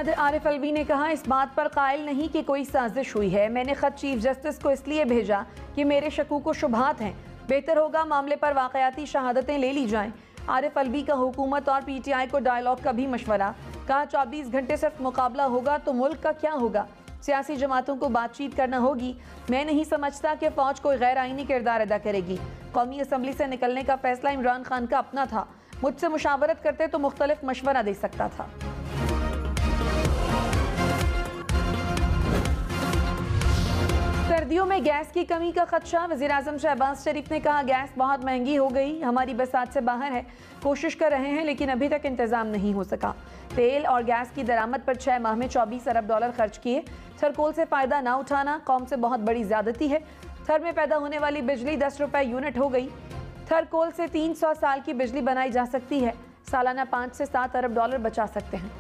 सदर आरिफ अलवी ने कहा, इस बात पर कायल नहीं कि कोई साजिश हुई है। मैंने खत चीफ जस्टिस को इसलिए भेजा कि मेरे शकूक व शुबहात हैं। बेहतर होगा मामले पर वाकयाती शहादतें ले ली जाएं। आरिफ अलवी का हुकूमत और PTI को डायलॉग का भी मशवरा। कहा 24 घंटे सिर्फ मुकाबला होगा तो मुल्क का क्या होगा। सियासी जमातों को बातचीत करना होगी। मैं नहीं समझता कि फौज कोई गैर आईनी किरदार अदा करेगी। कौमी असम्बली से निकलने का फैसला इमरान खान का अपना था। मुझसे मुशावरत करते तो मुख्तलिफ मशवरा दे सकता था। सर्दियों में गैस की कमी का खदशा। वज़ीर-ए-आज़म शहबाज शरीफ ने कहा, गैस बहुत महंगी हो गई, हमारी बसात से बाहर है। कोशिश कर रहे हैं लेकिन अभी तक इंतजाम नहीं हो सका। तेल और गैस की दरामद पर 6 माह में $24 अरब खर्च किए। थरकोल से फ़ायदा ना उठाना कौम से बहुत बड़ी ज़्यादती है। थर में पैदा होने वाली बिजली 10 रुपए यूनिट हो गई। थरकोल से 300 साल की बिजली बनाई जा सकती है। सालाना 5 से 7 अरब डॉलर बचा सकते हैं।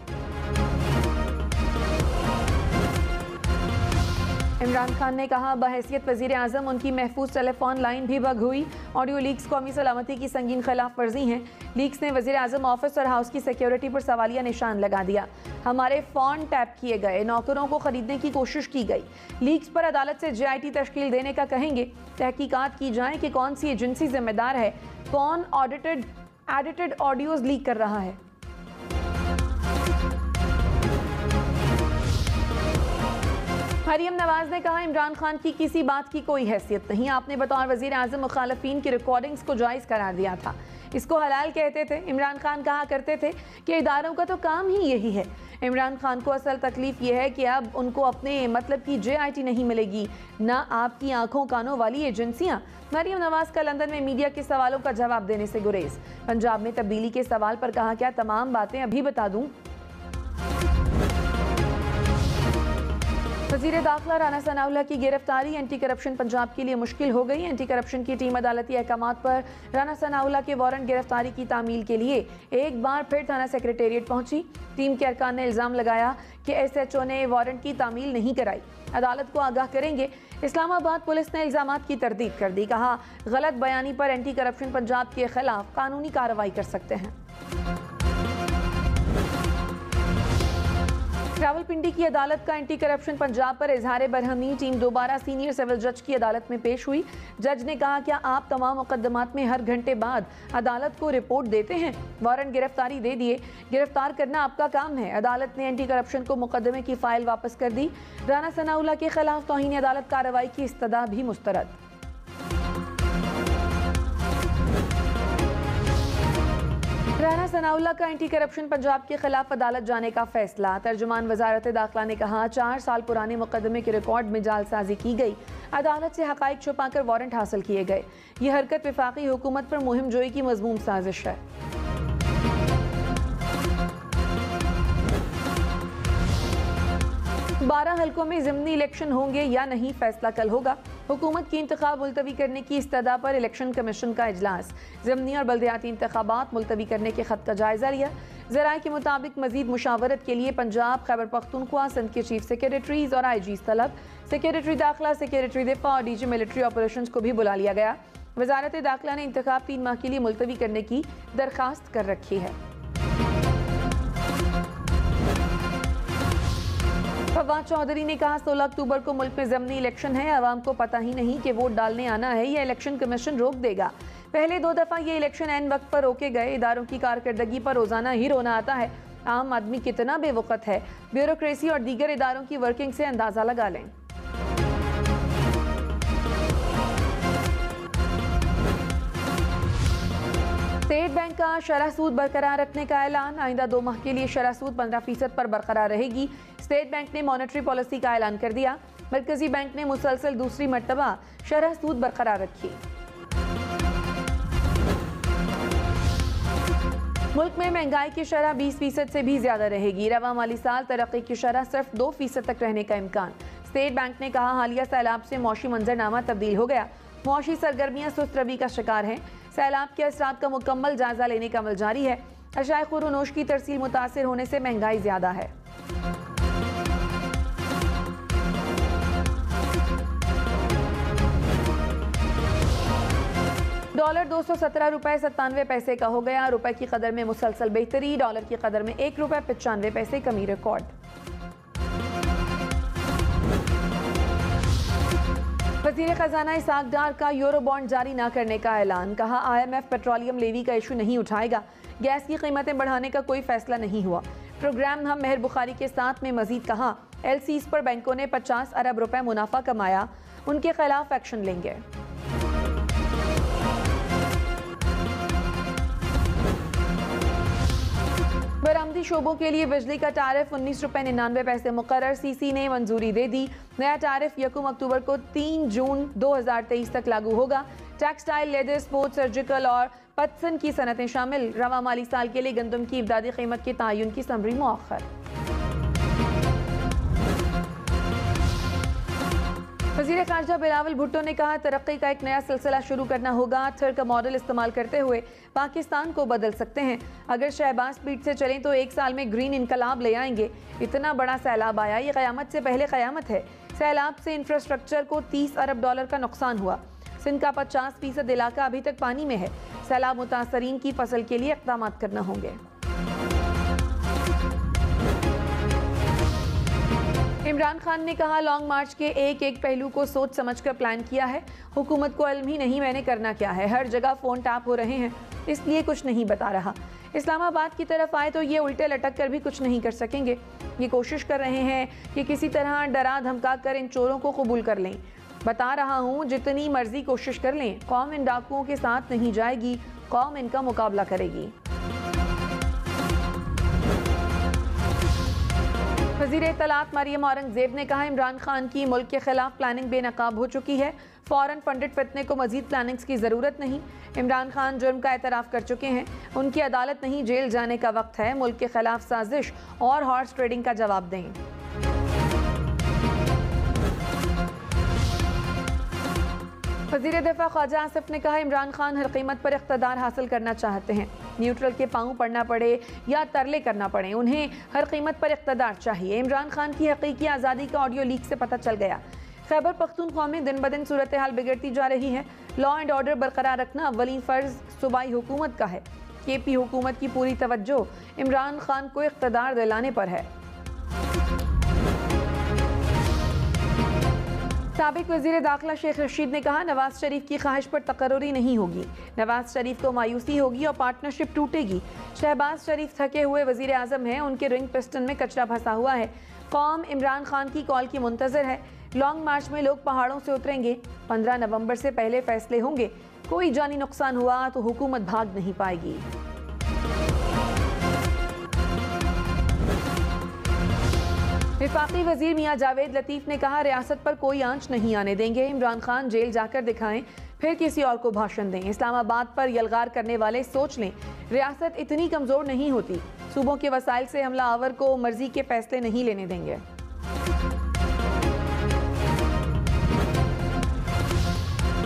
इमरान खान ने कहा, बहैसियत वज़ीर आज़म उनकी महफूज टेलीफोन लाइन भी बग हुई। ऑडियो लीक्स कौमी सलामती की संगीन खिलाफ वर्जी हैं। लीक्स ने वज़ीर आज़म ऑफिस और हाउस की सिक्योरिटी पर सवालिया निशान लगा दिया। हमारे फ़ोन टैप किए गए, नौकरों को खरीदने की कोशिश की गई। लीक्स पर अदालत से JIT तश्कील देने का कहेंगे। तहकीकात की जाए कि कौन सी एजेंसी जिम्मेदार है, कौन एडिटेड ऑडियोज लीक कर रहा है। मरियम नवाज ने कहा, इमरान खान की किसी बात की कोई हैसियत नहीं। आपने बतौर वज़ीर आज़म मुखालफीन की रिकॉर्डिंग्स को जायज़ करार दिया था, इसको हलाल कहते थे। इमरान खान कहा करते थे कि इदारों का तो काम ही यही है। इमरान खान को असल तकलीफ यह है कि अब उनको अपने मतलब की JIT नहीं मिलेगी, ना आपकी आंखों कानों वाली एजेंसियां। मरियम नवाज का लंदन में मीडिया के सवालों का जवाब देने से गुरेज। पंजाब में तब्दीली के सवाल पर कहा, क्या तमाम बातें अभी बता दूं। वज़ीर दाखिला राना सनाउल्लाह की गिरफ्तारी एंटी करप्शन पंजाब के लिए मुश्किल हो गई। एंटी करप्शन की टीम अदालती अहकामात पर राना सनाउल्लाह के वारंट गिरफ्तारी की तामील के लिए एक बार फिर थाना सेक्रेटेरिएट पहुंची। टीम के अरकान ने इल्ज़ाम लगाया कि SHO ने वारंट की तामील नहीं कराई, अदालत को आगाह करेंगे। इस्लामाबाद पुलिस ने इल्ज़ामात की तरदीद कर दी। कहा, गलत बयानी पर एंटी करप्शन पंजाब के खिलाफ कानूनी कार्रवाई कर सकते हैं। रावलपिंडी की अदालत का एंटी करप्शन पंजाब पर इजहार बरहमी। टीम दोबारा सीनियर सिविल जज की अदालत में पेश हुई। जज ने कहा, क्या आप तमाम मुकदमात में हर घंटे बाद अदालत को रिपोर्ट देते हैं? वारंट गिरफ्तारी दे दिए, गिरफ्तार करना आपका काम है। अदालत ने एंटी करप्शन को मुकदमे की फाइल वापस कर दी। राना सनाउल्लाह के खिलाफ तौहीन अदालत कार्रवाई की इस्तदा भी मुस्तरद। राना सनाउल्लाह का एंटी करप्शन पंजाब के खिलाफ अदालत जाने का फैसला। तर्जुमान वजारत दाखिला ने कहा, 4 साल पुराने मुकदमे के रिकॉर्ड में जालसाजी की गई। अदालत से हकाइक छुपाकर वारंट हासिल किए गए। यह हरकत वफाकी हुकूमत पर मुहिम जोई की मजमूम साजिश है। बारह हल्कों में ज़िमनी इलेक्शन होंगे या नहीं, फैसला कल होगा। हुकूमत की इंतखाब मुलतवी करने की इस्तदा पर इलेक्शन कमीशन का इजलास। ज़िमनी और बल्दियाती इंतखाबात मुलतवी करने के खत का जायजा लिया। ज़राए के मुताबिक मजीद मुशावरत के लिए पंजाब, खैबर पख्तूनख्वा, सिंध के चीफ सेक्रेटरीज और IGs तलब। सेक्रेटरी दाखिला, सेक्रेटरी दिफा और DG मिलिट्री ऑपरेशंस को भी बुला लिया गया। वजारत दाखिला ने इंतखाब 3 माह के लिए मुलतवी करने की दरखास्त कर रखी है। फवाद चौधरी ने कहा, 16 अक्टूबर को मुल्क में ज़िमनी इलेक्शन है। आवाम को पता ही नहीं कि वोट डालने आना है या इलेक्शन कमीशन रोक देगा। पहले 2 दफ़ा ये इलेक्शन ऐन वक्त पर रोके गए। इदारों की कारकर्दगी पर रोज़ाना ही रोना आता है। आम आदमी कितना बेवकूफ़ है, ब्यूरोक्रेसी और दीगर इदारों की वर्किंग से अंदाज़ा लगा लें। स्टेट बैंक का शरह सूद बरकरार रखने का ऐलान। आइंदा 2 माह के लिए शरह सूद 15% पर बरकरार रहेगी। स्टेट बैंक ने मॉनेटरी पॉलिसी का ऐलान कर दिया। मरकजी बैंक ने मुसलसल दूसरी मर्तबा शरह सूद बरकरार रखी। मुल्क में महंगाई की शरह 20% से भी ज्यादा रहेगी। रवा माली साल तरक्की की शरह सिर्फ 2% तक रहने का इम्कान। स्टेट बैंक ने कहा, हालिया सैलाब से मौशी मंजरनामा तब्दील हो गया। मौशी सरगर्मियां सुस्त रवी का शिकार हैं। सैलाब के असरात का मुकम्मल जायजा लेने का अमल जारी है। अशाए खुरूनोश की तरसील मुतासिर होने से महंगाई ज्यादा है। डॉलर 217 रुपये 97 पैसे का हो गया। रुपए की कदर में मुसलसल बेहतरी, डॉलर की कदर में 1 रुपये 95 पैसे कमी रिकॉर्ड। वज़ीर खजाना इसहाक डार का यूरो बॉन्ड जारी न करने का ऐलान। कहा IMF पेट्रोलियम लेवी का इशू नहीं उठाएगा। गैस की कीमतें बढ़ाने का कोई फैसला नहीं हुआ। प्रोग्राम हम मेहर बुखारी के साथ में मजीद कहा LCs पर बैंकों ने 50 अरब रुपए मुनाफा कमाया, उनके खिलाफ एक्शन लेंगे। बरामदी शोबों के लिए बिजली का टैरिफ 19 रुपये 99 पैसे मुकर्रर। CC ने मंजूरी दे दी। नया टैरिफ 1 अक्टूबर को 3 जून 2023 तक लागू होगा। टेक्सटाइल, लेदर, स्पोर्ट्स, सर्जिकल और पतसन की सनतें शामिल। रवा माली साल के लिए गंदम की इब्दादी कीमत के तयन की समरी मुअख्खर। वज़ीर ख़ारजा बिलावल भुट्टो ने कहा तरक्की का एक नया सिलसिला शुरू करना होगा। थर का मॉडल इस्तेमाल करते हुए पाकिस्तान को बदल सकते हैं। अगर शहबाज स्पीड से चलें तो 1 साल में ग्रीन इनकलाब ले आएंगे। इतना बड़ा सैलाब आया, ये क़यामत से पहले क़यामत है। सैलाब से इंफ्रास्ट्रक्चर को 30 अरब डॉलर का नुकसान हुआ। सिंध का 50% इलाका अभी तक पानी में है। सैलाब मुतासरीन की फसल के लिए इक़दाम करना होंगे। इमरान खान ने कहा लॉन्ग मार्च के एक एक पहलू को सोच समझकर प्लान किया है। हुकूमत को इल्म ही नहीं मैंने करना क्या है। हर जगह फ़ोन टैप हो रहे हैं, इसलिए कुछ नहीं बता रहा। इस्लामाबाद की तरफ आए तो ये उल्टे लटक कर भी कुछ नहीं कर सकेंगे। ये कोशिश कर रहे हैं कि किसी तरह डरा धमका कर इन चोरों को कबूल कर लें। बता रहा हूँ जितनी मर्जी कोशिश कर लें, कौम इन डाकुओं के साथ नहीं जाएगी, कौम इनका मुकाबला करेगी। वज़ीर इत्तलात मरियम औरंगज़ेब ने कहा इमरान खान की मुल्क के खिलाफ प्लानिंग बेनकाब हो चुकी है। फ़ौरन फंडेड फितने को मजीद प्लानिंग्स की ज़रूरत नहीं। इमरान खान जुर्म का एतराफ़ कर चुके हैं, उनकी अदालत नहीं जेल जाने का वक्त है। मुल्क के खिलाफ साजिश और हॉर्स ट्रेडिंग का जवाब दें। वज़ीर दिफ़ा ख्वाजा आसिफ ने कहा इमरान खान हर कीमत पर इक़्तिदार हासिल करना चाहते हैं। न्यूट्रल के पाँव पड़ना पड़े या तरले करना पड़े, उन्हें हर कीमत पर इक़्तिदार चाहिए। इमरान खान की हकीकी आज़ादी का ऑडियो लीक से पता चल गया। खैबर पख्तूनख्वा में दिन ब दिन सूरत हाल बिगड़ती जा रही है। लॉ एंड ऑर्डर बरकरार रखना अव्वलीन फ़र्ज़ सूबाई हुकूमत का है। KP हुकूमत की पूरी तवज्जो इमरान खान को इक़्तिदार दिलाने पर है। साबिक वज़ीर दाखिला शेख रशीद ने कहा नवाज शरीफ की ख्वाहिश पर तकर्रुरी नहीं होगी। नवाज शरीफ को मायूसी होगी और पार्टनरशिप टूटेगी। शहबाज शरीफ थके हुए वज़ीर आज़म हैं, उनके रिंग पिस्टन में कचरा फंसा हुआ है। कौम इमरान खान की कॉल की मुंतज़र है। लॉन्ग मार्च में लोग पहाड़ों से उतरेंगे। 15 नवंबर से पहले फैसले होंगे। कोई जानी नुकसान हुआ तो हुकूमत भाग नहीं पाएगी। वफाकी वजीर मियां जावेद लतीफ़ ने कहा रियासत पर कोई आंच नहीं आने देंगे। इमरान खान जेल जाकर दिखाएं, फिर किसी और को भाषण दें। इस्लामाबाद पर यलगार करने वाले सोच लें, रियासत इतनी कमज़ोर नहीं होती। सूबों के वसाइल से हमला आवर को मर्जी के फैसले नहीं लेने देंगे।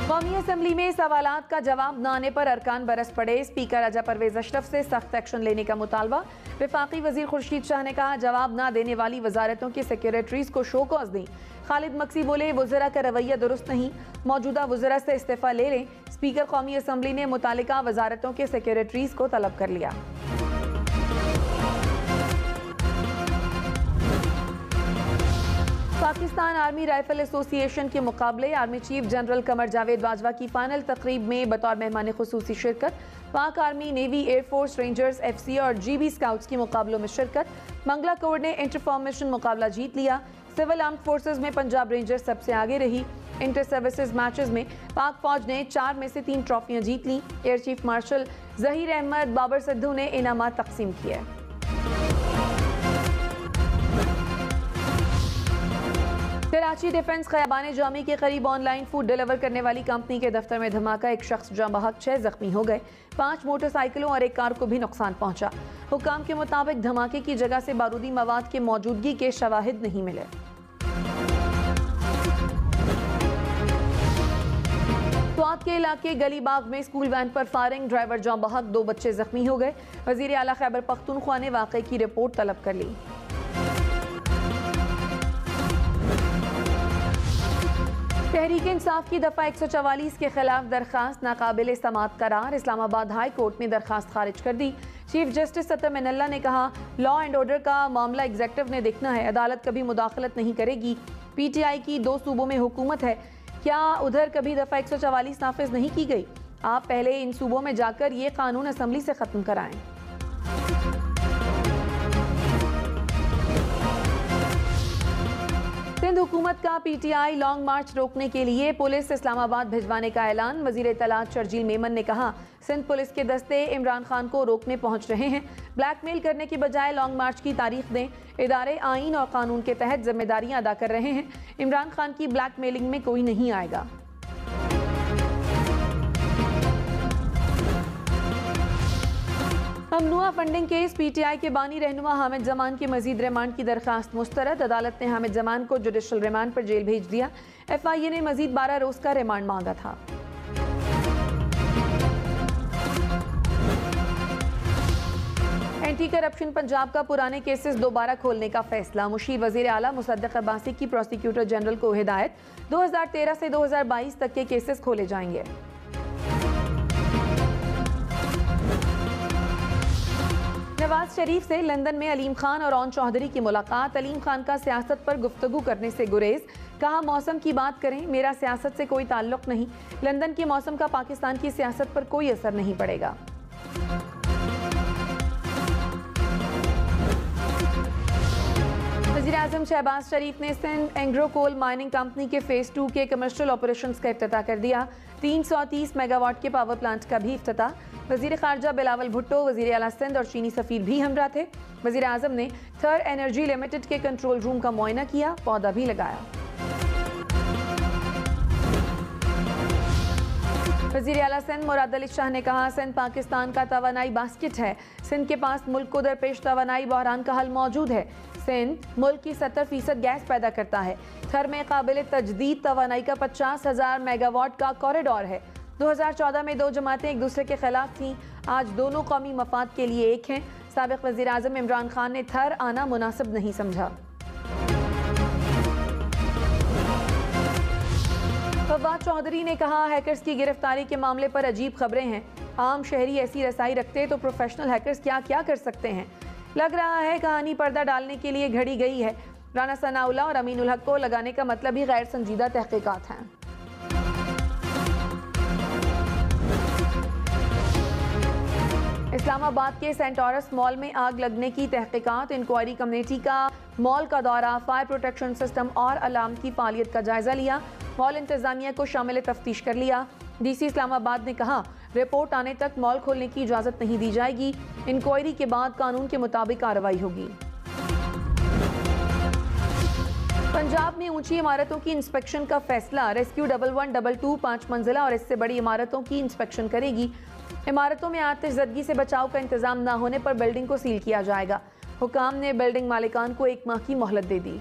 कौमी असम्बली में सवालात का जवाब न आने पर अरकान बरस पड़े। स्पीकर राजा परवेज अशरफ से सख्त एक्शन लेने का मुतालबा। वफाकी वजीर खुर्शीद शाह ने कहा जवाब न देने वाली वजारतों के सेक्रेटरीज को शो कॉज दें। खालिद मक्सी बोले वज़रा का रवैया दुरुस्त नहीं, मौजूदा वज़रा से इस्तीफ़ा ले लें। स्पीकर कौमी असम्बली ने मुतालिका वजारतों के सेक्रेटरीज को तलब कर लिया। पाकिस्तान आर्मी राइफल एसोसिएशन के मुकाबले army chief general Qamar Javed Bajwa की फाइनल तकरीब में बतौर मेहमान खुसूसी शिरकत। पाक army, navy, air force, rangers, FC और GB स्काउट्स के मुकाबलों में शिरकत। मंगला कोर ने इंटर फॉर्मेशन मुकाबला जीत लिया। सिविल आर्म्ड फोर्सेज में पंजाब रेंजर्स सबसे आगे रही। इंटर सर्विसेज मैचेस में पाक फौज ने 4 में से 3 ट्रॉफियां जीत ली। Air chief marshal Zaheer Ahmed Babar Sidhu ने इनामात तकसीम किए। कराची डिफेंस खयाबान जामी के करीब ऑनलाइन फूड डिलीवर करने वाली कंपनी के दफ्तर में धमाका। एक शख्स जाँ बहक, 6 जख्मी हो गए। 5 मोटरसाइकिलों और एक कार को भी नुकसान पहुंचा। हुकाम के मुताबिक धमाके की जगह से बारूदी मवाद के मौजूदगी के शवाहिद नहीं मिले। स्वात के इलाके गलीबाग में स्कूल वैन पर फायरिंग, ड्राइवर जाँ बहक, 2 बच्चे जख्मी हो गए। वजीर आला खैबर पख्तूनख्वा ने वाक़े की रिपोर्ट तलब कर ली। तहरीक इंसाफ की दफ़ा 144 के खिलाफ दरखास्त नाकाबिल समाअत करार। इस्लामाबाद हाई कोर्ट ने दरखास्त खारिज कर दी। चीफ जस्टिस सत्तर मिनल्ला ने कहा, लॉ एंड ऑर्डर का मामला एग्जेक्टिव ने देखना है, अदालत कभी मुदाखलत नहीं करेगी। PTI की 2 सूबों में हुकूमत है, क्या उधर कभी दफ़ा 144 नाफिज नहीं की गई? आप पहले इन सूबों में जाकर ये कानून असम्बली से ख़त्म कराएं। सिंध हुकूमत का PTI लॉन्ग मार्च रोकने के लिए पुलिस इस्लामाबाद भिजवाने का ऐलान। वजीर इत्तलात शर्जील मेमन ने कहा, सिंध पुलिस के दस्ते इमरान खान को रोकने पहुंच रहे हैं। ब्लैकमेल करने की बजाय लॉन्ग मार्च की तारीख दें। इदारे आईन और कानून के तहत जिम्मेदारियां अदा कर रहे हैं। इमरान खान की ब्लैकमेलिंग में कोई नहीं आएगा। ममनुआ फंडिंग केस PTI के बानी रहनुमा हामिद जमान की मजीद रिमांड की दरखास्त मुस्तरद। अदालत ने हामिद जमान को जुडिशल रिमांड पर जेल भेज दिया। FIA ने मजीद 12 रोज का रिमांड मांगा था। एंटी करप्शन पंजाब का पुराने केसेस दोबारा खोलने का फैसला। मुशीर वजीर आला मुसद्दक अब्बासी की प्रोसिक्यूटर जनरल को हिदायत, 2013 से 2022 तक के केसेस खोले जाएंगे। नवाज शरीफ से लंदन में अलीम खान और ओन चौधरी की मुलाकात। अलीम खान का सियासत पर गुफ्तगू करने से गुरेज, कहा मौसम की बात करें, मेरा सियासत से कोई ताल्लुक नहीं। लंदन के मौसम का पाकिस्तान की सियासत पर कोई असर नहीं पड़ेगा। वज़ीर-ए-आज़म शहबाज शरीफ ने Sindh Engro coal mining company के फेज 2 के कमर्शियल ऑपरेशंस का इफ्तिताह कर दिया। 330 मेगावाट के पावर प्लांट का भी इफ्तिताह। वज़ीर ख़ारजा बिलावल भुट्टो, वज़ीर आला सिंध और चीनी सफ़ीर भी हमरा थे। वज़ीर-ए-आज़म ने थर एनर्जी लिमिटेड के कंट्रोल रूम का मुआयना किया, पौधा भी लगाया। वज़ीर आला सिंध मुराद अली शाह ने कहा, सिंध पाकिस्तान का तवानाई बास्केट है। सिंध के पास मुल्क को दरपेश तवानाई बहरान का हल मौजूद है। सिंध मुल्क की 70% गैस पैदा करता है। थर में काबिल तजदीद तवानाई का 50,000 मेगावाट का कॉरिडोर है। 2014 में 2 जमातें एक दूसरे के खिलाफ थीं, आज दोनों कौमी मफाद के लिए एक हैं। साबिक वज़ीर आज़म इमरान खान ने थर आना मुनासिब नहीं समझा। फवाद चौधरी ने कहा, हैकर्स की गिरफ्तारी के मामले पर अजीब खबरें हैं। आम शहरी ऐसी रसाई रखते तो प्रोफेशनल हैकर्स क्या क्या कर सकते हैं। लग रहा है कहानी पर्दा डालने के लिए घड़ी गई है। राना सनाउल्लाह और अमीनुल हक को लगाने का मतलब ही गैर संजीदा तहकीकात हैं। इस्लामाबाद के सेंटोरस मॉल में आग लगने की तहकीकात। इंक्वायरी कमेटी का मॉल का दौरा, फायर प्रोटेक्शन सिस्टम और अलार्म की फालियत का जायजा लिया। मॉल इंतजामिया को शामिल तफ्तीश कर लिया। DC इस्लामाबाद ने कहा, रिपोर्ट आने तक मॉल खोलने की इजाज़त नहीं दी जाएगी। इंक्वायरी के बाद कानून के मुताबिक कार्रवाई होगी। पंजाब में ऊंची इमारतों की इंस्पेक्शन का फैसला। रेस्क्यू 1122 5 मंजिला और इससे बड़ी इमारतों की इंस्पेक्शन करेगी। इमारतों में आतिशज़दगी से बचाव का इंतजाम न होने पर बिल्डिंग को सील किया जाएगा। हुकाम ने बिल्डिंग मालिकान को 1 माह की मोहलत दे दी।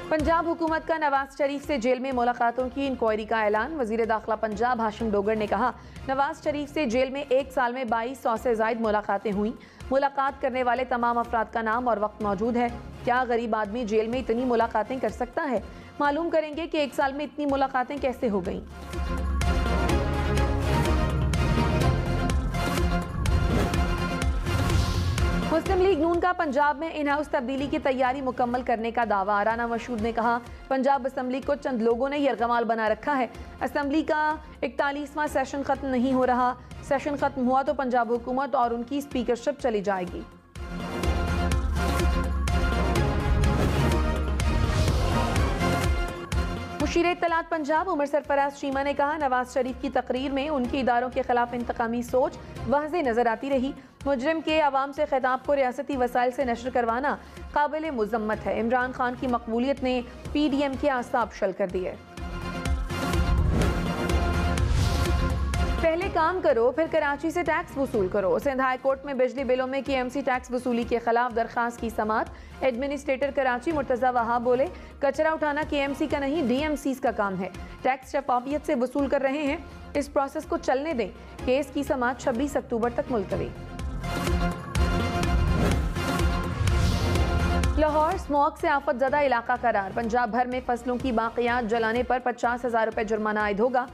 पंजाब हुकूमत का नवाज शरीफ से जेल में मुलाकातों की इंक्वायरी का ऐलान। वजीर दाखिला पंजाब हाशिम डोगर ने कहा, नवाज शरीफ से जेल में 1 साल में 2200 से ज़ायद मुलाकातें हुई। मुलाकात करने वाले तमाम अफराद का नाम और वक्त मौजूद है। क्या गरीब आदमी जेल में इतनी मुलाकातें कर सकता है? मालूम करेंगे कि 1 साल में इतनी मुलाकातें कैसे हो गईं। मुस्लिम लीग नून का पंजाब में इन हाउस तब्दीली की तैयारी मुकम्मल करने का दावा। राना मशहूद ने कहा, पंजाब असम्बली को चंद लोगों ने यरगमाल बना रखा है। असम्बली का 41वां सेशन खत्म नहीं हो रहा। सेशन खत्म हुआ तो पंजाब हुकूमत और उनकी स्पीकरशिप चली जाएगी। मुशीर इत्तलात पंजाब उमर सरफराज चीमा ने कहा, नवाज शरीफ की तकरीर में उनके इदारों के खिलाफ इंतकामी सोच वाज़े नजर आती रही। मुजरिम के अवाम से खिताब को रियासती वसाइल से नशर करवाना काबिल मुज़म्मत है। इमरान खान की मकबूलियत ने PDM के आसाब शल कर दिए। पहले काम करो फिर कराची से टैक्स वसूल करो। सिंध हाई कोर्ट में बिजली बिलों में KMC टैक्स वसूली के खिलाफ दरखास्त की समाअत। एडमिनिस्ट्रेटर कराची मुर्तज़ा वहाब बोले, कचरा उठाना KMC का नहीं DMCs का काम है। टैक्स शफाफियत से वसूल कर रहे हैं, इस प्रोसेस को चलने दें। केस की समाअत 26 अक्टूबर तक मुलतवी। लाहौर स्मॉग से आफत ज़दा इलाका करार। पंजाब भर में फसलों की बाकियात जलाने पर 50,000 रुपये जुर्माना आयद होगा।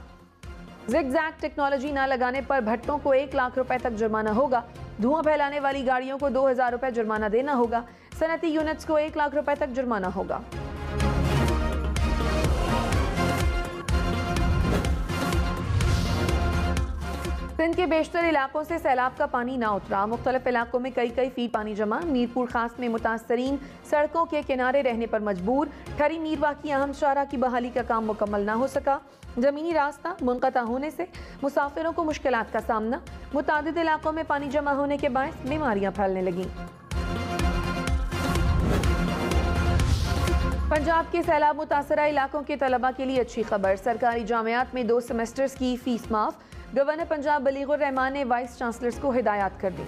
जिगजैग टेक्नोलॉजी न लगाने पर भट्टों को 1 लाख रुपए तक जुर्माना होगा। धुआं फैलाने वाली गाड़ियों को 2,000 रुपये जुर्माना देना होगा। सनती यूनिट्स को 1 लाख रुपए तक जुर्माना होगा। सिंध के बेशतर इलाकों से सैलाब का पानी ना उतरा। मुख्तलिफ इलाकों में कई फीट पानी जमा। मीरपुर खास में मुतासरीन सड़कों के किनारे रहने पर मजबूर। ठरी मीरवा की अहम शाहरा की बहाली का काम मुकम्मल ना हो सका। जमीनी रास्ता मुनक़ता होने से मुसाफिरों को मुश्किलात का सामना। मुतादिद इलाकों में पानी जमा होने के बायस बीमारियां फैलने लगीं। पंजाब के सैलाब मुतासरा इलाकों के तलबा के लिए अच्छी खबर। सरकारी जामियात में 2 सेमेस्टर्स की फीस माफ। गवर्नर पंजाब बलीगुर रहमान ने वाइस चांसलर्स को हिदायत कर दी।